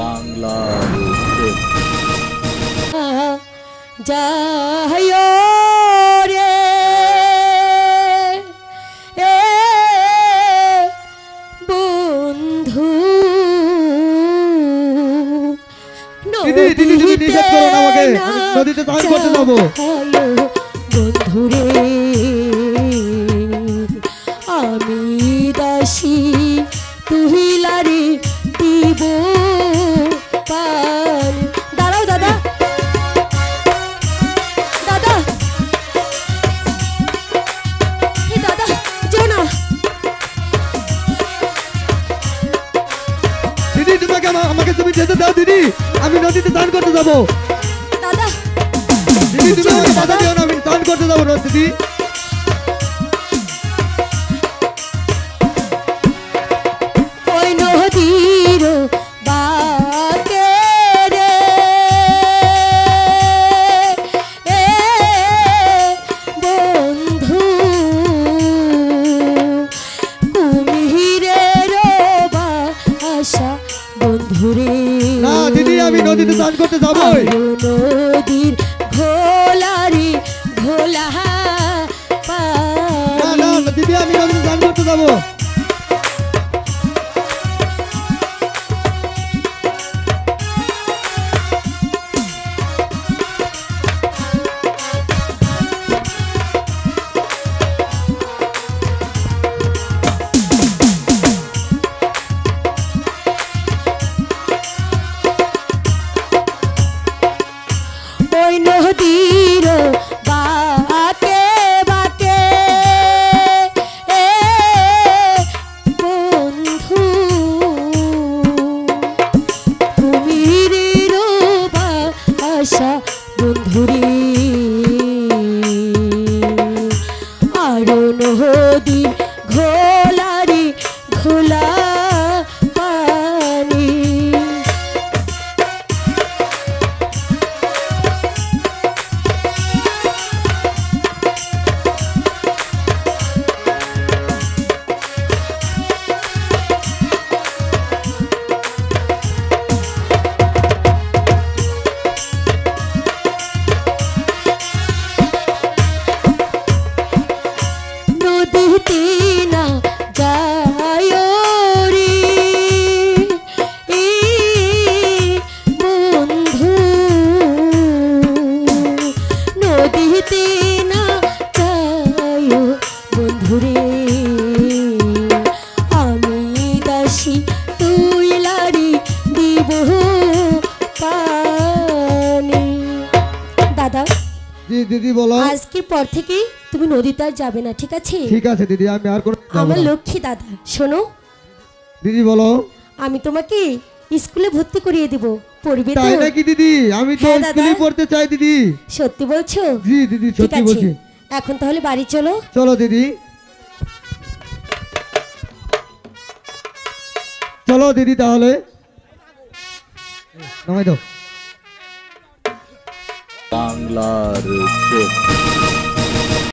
বাংলার যায় রে বন্ধু নদীতে স্নান করতে যাবো বন্ধু রে আমি দাসী তুই লারি দিব পাল। দাঁড়াও দাদা, দাদা হে দাদা যেও না। দিদি তোমাকে আমাকে তুমি যেতে দাও দিদি, আমি নদীতে স্নান করতে যাবো। দাদা দিদি তুমি আমাকে বাধা দিও না, আমি স্নান করতে যাবো দিদি। ওই নদীর বাঁকে রে বন্ধু কুমিরের বাসা বন্ধুরে। না দিদি আমি নদীতে স্নান করতে যাবো। নদীর ঘোলারি ঘোলা না না দিদি আমি নদীতে স্নান করতে যাবো। ওই নদীর বাঁকে বাঁকে বন্ধু কুমিরের বাসা বন্ধুরে। আরো নদীর ঘোলারি ঘোলা পানি। নদীতে না যায় রে বন্ধু, নদীতে না যায় বন্ধুরে। আমি দাসী তুই লারি দিব পানি। দাদা জি দিদি বলো। আজকের পর থেকে তুমি নদীতে আর যাবে না, ঠিক আছে? ঠিক আছে দিদি আমি আর কোনো আমার লক্ষ্মী দাদা শোনো, দিদি বলো। আমি তোমাকে স্কুলে ভর্তি করিয়ে দিব, পড়বে তো? তাই নাকি দিদি? আমি তো হ্যাঁ, দাদা। স্কুলে পড়তে চাই দিদি। সত্যি বলছো? জি দিদি ঠিক সত্যি আছে, বলছি। এখন তাহলে বাড়ি চলো। চলো দিদি, চলো দিদি তাহলে নামাই দাও। বাংলার